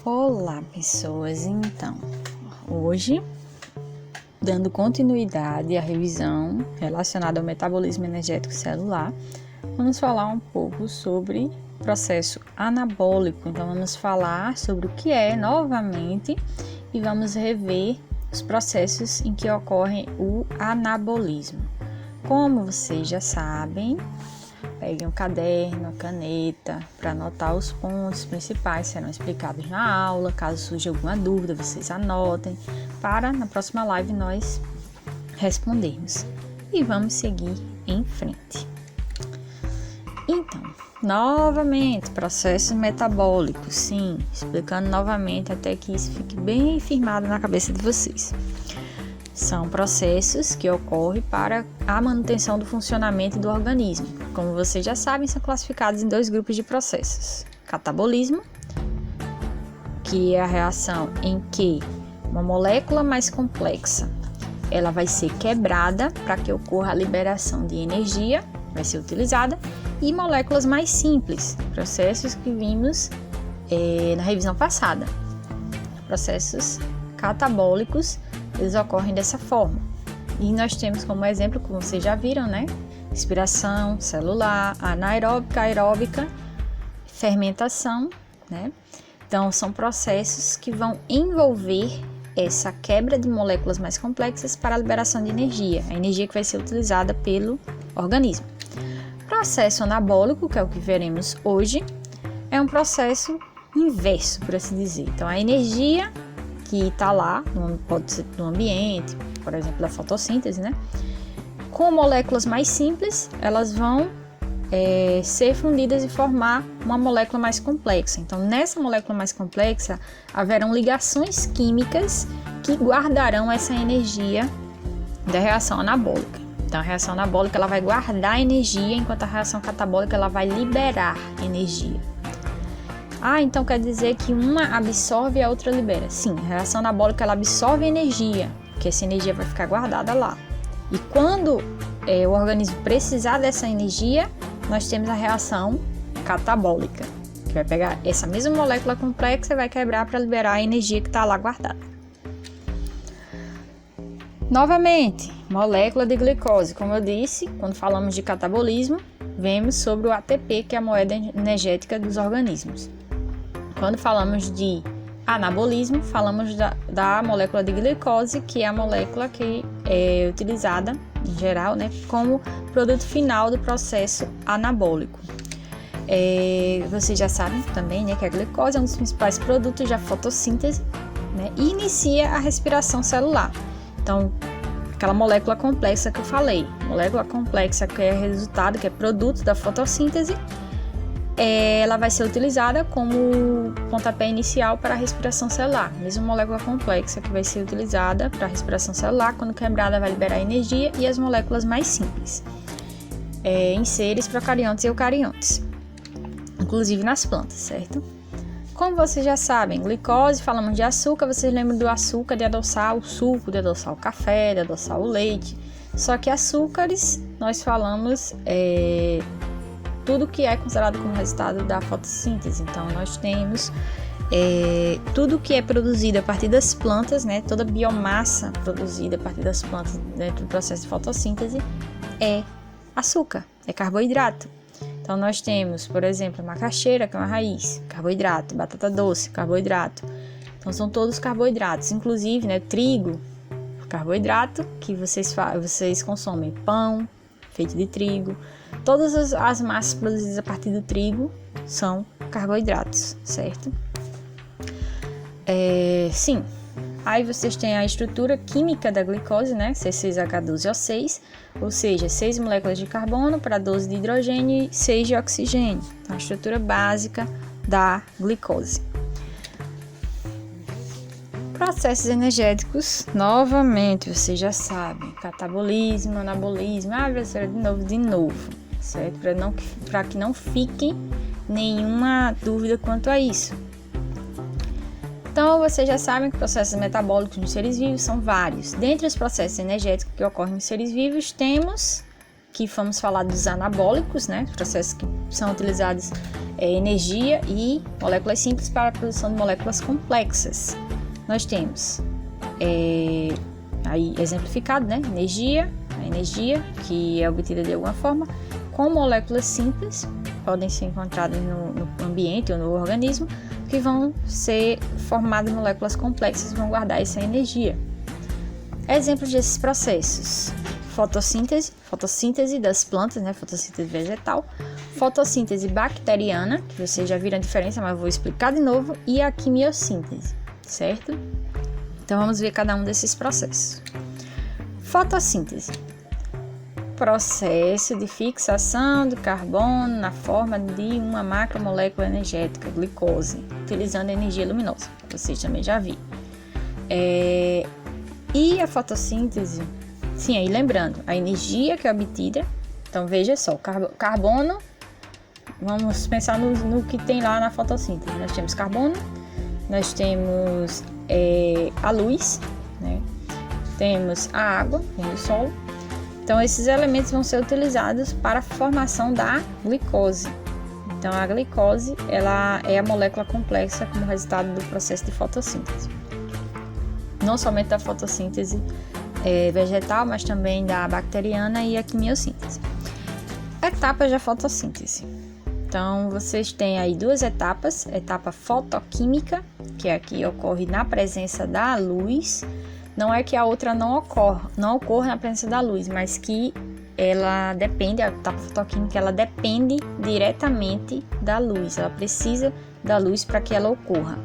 Olá, pessoas! Então, hoje, dando continuidade à revisão relacionada ao metabolismo energético celular, vamos falar um pouco sobre processo anabólico. Então, vamos falar sobre o que é novamente e vamos rever os processos em que ocorre o anabolismo. Como vocês já sabem, peguem um caderno, a caneta para anotar os pontos principais que serão explicados na aula. Caso surja alguma dúvida, vocês anotem para na próxima live nós respondermos. E vamos seguir em frente. Então, novamente, processos metabólicos, sim, explicando novamente até que isso fique bem firmado na cabeça de vocês. São processos que ocorrem para a manutenção do funcionamento do organismo. Como vocês já sabem, são classificados em dois grupos de processos. Catabolismo, que é a reação em que uma molécula mais complexa ela vai ser quebrada para que ocorra a liberação de energia, vai ser utilizada, e moléculas mais simples, processos que vimos na revisão passada. Processos catabólicos, eles ocorrem dessa forma. E nós temos como exemplo, como vocês já viram, né? Respiração celular, anaeróbica, aeróbica, fermentação, né? Então, são processos que vão envolver essa quebra de moléculas mais complexas para a liberação de energia, a energia que vai ser utilizada pelo organismo. Processo anabólico, que é o que veremos hoje, é um processo inverso, por assim dizer. Então, a energia que está lá, pode ser no ambiente, por exemplo, da fotossíntese, né? Com moléculas mais simples, elas vão ser fundidas e formar uma molécula mais complexa. Então, nessa molécula mais complexa, haverão ligações químicas que guardarão essa energia da reação anabólica. Então, a reação anabólica ela vai guardar energia, enquanto a reação catabólica ela vai liberar energia. Então quer dizer que uma absorve e a outra libera. Sim, a reação anabólica ela absorve energia, porque essa energia vai ficar guardada lá. E quando o organismo precisar dessa energia, nós temos a reação catabólica, que vai pegar essa mesma molécula complexa e vai quebrar para liberar a energia que está lá guardada. Novamente, molécula de glicose. Como eu disse, quando falamos de catabolismo, vemos sobre o ATP, que é a moeda energética dos organismos. Quando falamos de anabolismo, falamos da molécula de glicose, que é a molécula que é utilizada, em geral, né, como produto final do processo anabólico. Vocês já sabem também, né, que a glicose é um dos principais produtos da fotossíntese, né, e inicia a respiração celular. Então, aquela molécula complexa que eu falei, molécula complexa que é resultado, que é produto da fotossíntese, ela vai ser utilizada como pontapé inicial para a respiração celular. Mesmo molécula complexa que vai ser utilizada para a respiração celular, quando quebrada vai liberar energia, e as moléculas mais simples, em seres procariontes e eucariontes, inclusive nas plantas, certo? Como vocês já sabem, glicose, falamos de açúcar, vocês lembram do açúcar de adoçar o suco, de adoçar o café, de adoçar o leite. Só que açúcares, nós falamos tudo que é considerado como resultado da fotossíntese. Então, nós temos tudo que é produzido a partir das plantas, né? Toda biomassa produzida a partir das plantas dentro do processo de fotossíntese é açúcar, é carboidrato. Então, nós temos, por exemplo, a macaxeira, que é uma raiz, carboidrato, batata doce, carboidrato. Então, são todos carboidratos, inclusive, né, trigo, carboidrato, que vocês consomem pão feito de trigo. Todas as massas produzidas a partir do trigo são carboidratos, certo? Sim. Aí vocês têm a estrutura química da glicose, né? C6H12O6, ou seja, 6 moléculas de carbono para 12 de hidrogênio e 6 de oxigênio. Então, a estrutura básica da glicose. Processos energéticos, novamente, vocês já sabem, catabolismo, anabolismo, professora, de novo, certo? Para que não fique nenhuma dúvida quanto a isso. Então, vocês já sabem que processos metabólicos nos seres vivos são vários. Dentre os processos energéticos que ocorrem nos seres vivos, temos que vamos falar dos anabólicos, né? Processos que são utilizados energia e moléculas simples para a produção de moléculas complexas. Nós temos aí exemplificado, né? A energia que é obtida de alguma forma com moléculas simples, podem ser encontradas no ambiente ou no organismo, que vão ser formadas moléculas complexas e vão guardar essa energia. Exemplos desses processos: fotossíntese das plantas, né? Fotossíntese vegetal, fotossíntese bacteriana, que vocês já viram a diferença, mas eu vou explicar de novo, e a quimiossíntese, certo? Então vamos ver cada um desses processos. Fotossíntese: processo de fixação do carbono na forma de uma macromolécula energética, glicose, utilizando energia luminosa. Vocês também já viram. E a fotossíntese, sim, aí lembrando, a energia que é obtida, então veja só, carbono, vamos pensar no que tem lá na fotossíntese. Nós temos carbono, nós temos a luz, né? Temos a água, vem do solo. Então, esses elementos vão ser utilizados para a formação da glicose. Então, a glicose, ela é a molécula complexa como resultado do processo de fotossíntese. Não somente da fotossíntese vegetal, mas também da bacteriana e a quimiossíntese. Etapas da fotossíntese. Então, vocês têm aí duas etapas. Etapa fotoquímica, que é a que ocorre na presença da luz. Não é que a outra não ocorra na presença da luz, mas que ela depende, a etapa fotoquímica, ela depende diretamente da luz, ela precisa da luz para que ela ocorra.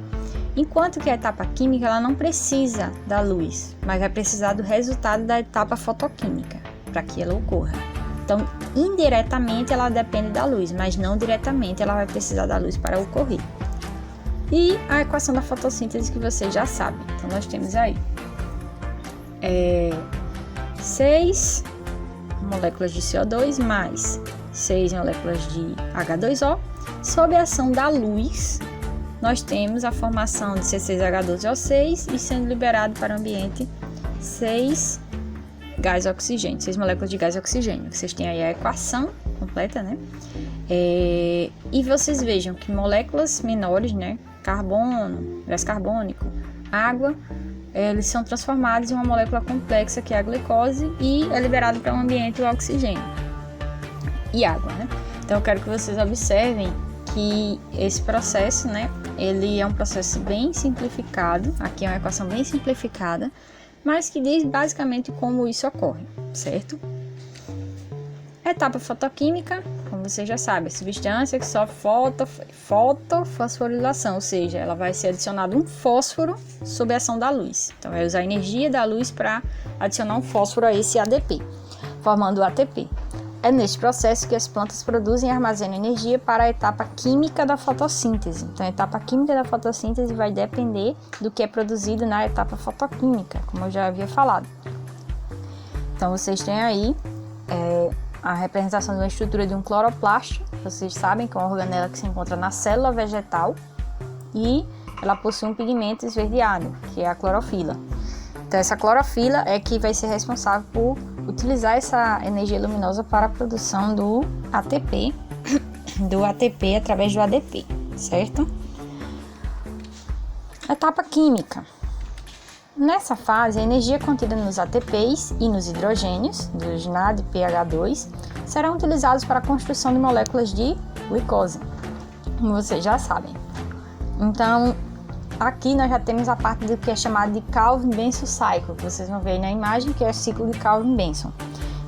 Enquanto que a etapa química, ela não precisa da luz, mas vai precisar do resultado da etapa fotoquímica para que ela ocorra. Então, indiretamente ela depende da luz, mas não diretamente ela vai precisar da luz para ocorrer. E a equação da fotossíntese que vocês já sabem. Então, nós temos aí 6 moléculas de CO2 mais 6 moléculas de H2O. Sob a ação da luz, nós temos a formação de C6H12O6 e sendo liberado para o ambiente 6 gás oxigênio, 6 moléculas de gás oxigênio. Vocês têm aí a equação completa, né? E vocês vejam que moléculas menores, né? Carbono, gás carbônico, água, eles são transformados em uma molécula complexa que é a glicose e é liberado para o ambiente o oxigênio e água, né? Então eu quero que vocês observem que esse processo, né, ele é um processo bem simplificado, aqui é uma equação bem simplificada, mas que diz basicamente como isso ocorre, certo? Etapa fotoquímica, como você já sabe, a substância que sofre fotofosforilação, ou seja, ela vai ser adicionado um fósforo sob a ação da luz. Então, vai usar a energia da luz para adicionar um fósforo a esse ADP, formando o ATP. É neste processo que as plantas produzem e armazenam energia para a etapa química da fotossíntese. Então, a etapa química da fotossíntese vai depender do que é produzido na etapa fotoquímica, como eu já havia falado. Então, vocês têm aí a representação de uma estrutura de um cloroplasto. Vocês sabem que é uma organela que se encontra na célula vegetal e ela possui um pigmento esverdeado, que é a clorofila. Então, essa clorofila é que vai ser responsável por utilizar essa energia luminosa para a produção do ATP através do ADP, certo? Etapa química. Nessa fase, a energia contida nos ATPs e nos hidrogênios, hidrogenado e pH2, serão utilizados para a construção de moléculas de glicose, como vocês já sabem. Então, aqui nós já temos a parte do que é chamado de Calvin-Benson Cycle, que vocês vão ver aí na imagem, que é o ciclo de Calvin-Benson.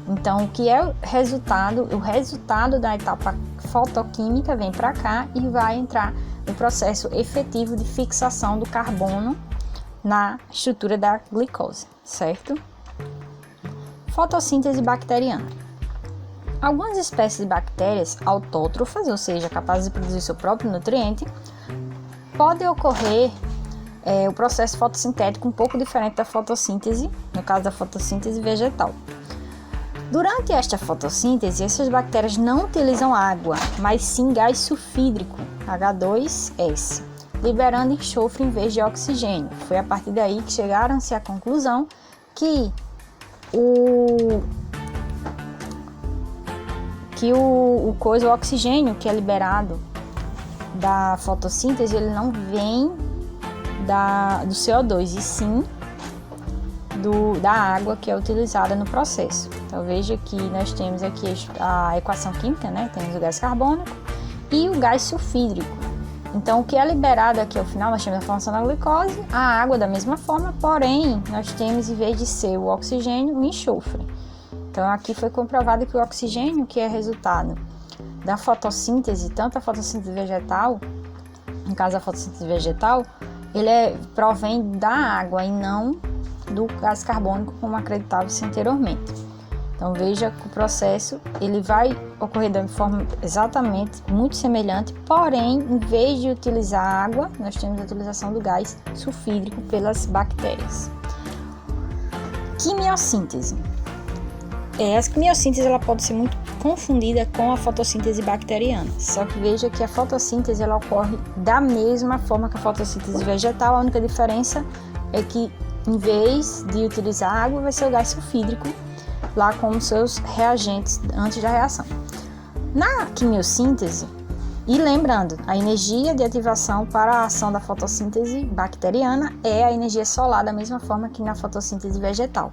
Então, o que é o resultado da etapa fotoquímica vem para cá e vai entrar no processo efetivo de fixação do carbono na estrutura da glicose, certo? Fotossíntese bacteriana. Algumas espécies de bactérias autótrofas, ou seja, capazes de produzir seu próprio nutriente, pode ocorrer o processo fotossintético um pouco diferente da fotossíntese, no caso da fotossíntese vegetal. Durante esta fotossíntese, essas bactérias não utilizam água, mas sim gás sulfídrico, H2S, liberando enxofre em vez de oxigênio. Foi a partir daí que chegaram-se à conclusão que o oxigênio que é liberado da fotossíntese ele não vem do CO2, e sim da água que é utilizada no processo. Então veja que nós temos aqui a equação química, né? Temos o gás carbônico e o gás sulfídrico. Então o que é liberado aqui ao final, nós temos a formação da glicose, a água da mesma forma, porém nós temos, em vez de ser o oxigênio, o enxofre. Então aqui foi comprovado que o oxigênio, que é resultado da fotossíntese, tanto a fotossíntese vegetal, no caso da fotossíntese vegetal, ele provém da água e não do gás carbônico, como acreditava-se anteriormente. Então veja que o processo ele vai ocorrer de forma exatamente muito semelhante, porém, em vez de utilizar água, nós temos a utilização do gás sulfídrico pelas bactérias. Quimiossíntese. A quimiossíntese ela pode ser muito confundida com a fotossíntese bacteriana, só que veja que a fotossíntese ela ocorre da mesma forma que a fotossíntese vegetal, a única diferença é que em vez de utilizar água, vai ser o gás sulfídrico lá como seus reagentes antes da reação. Na quimiossíntese, e lembrando, a energia de ativação para a ação da fotossíntese bacteriana é a energia solar, da mesma forma que na fotossíntese vegetal.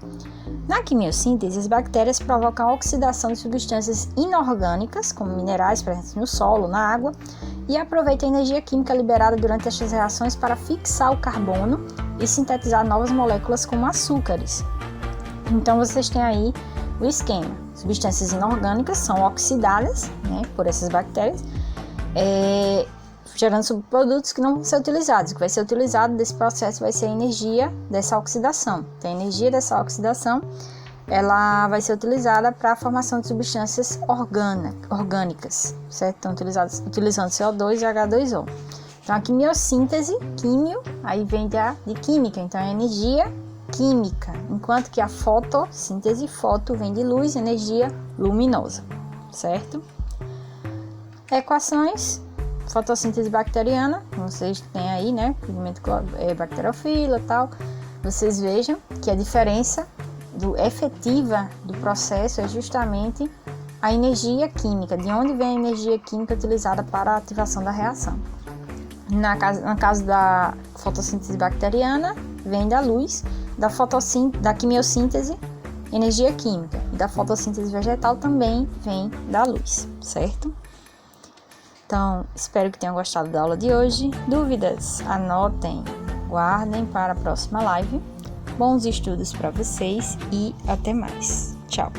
Na quimiossíntese, as bactérias provocam a oxidação de substâncias inorgânicas, como minerais presentes no solo, na água, e aproveitam a energia química liberada durante estas reações para fixar o carbono e sintetizar novas moléculas como açúcares. Então vocês têm aí o esquema. Substâncias inorgânicas são oxidadas, né, por essas bactérias, gerando subprodutos que não vão ser utilizados. O que vai ser utilizado desse processo vai ser a energia dessa oxidação. Então, a energia dessa oxidação ela vai ser utilizada para a formação de substâncias orgânicas, certo? Então, utilizando CO2 e H2O. Então, a quimiossíntese, químio, aí vem de química, então é energia química, enquanto que a fotossíntese, foto vem de luz, energia luminosa, certo? Equações, fotossíntese bacteriana, vocês têm aí, né, pigmento bacteriofila e tal, vocês vejam que a diferença efetiva do processo é justamente a energia química, de onde vem a energia química utilizada para a ativação da reação. No caso da fotossíntese bacteriana, vem da luz, da quimiossíntese, energia química, e da fotossíntese vegetal também vem da luz, certo? Então, espero que tenham gostado da aula de hoje. Dúvidas? Anotem, guardem para a próxima live. Bons estudos para vocês e até mais. Tchau!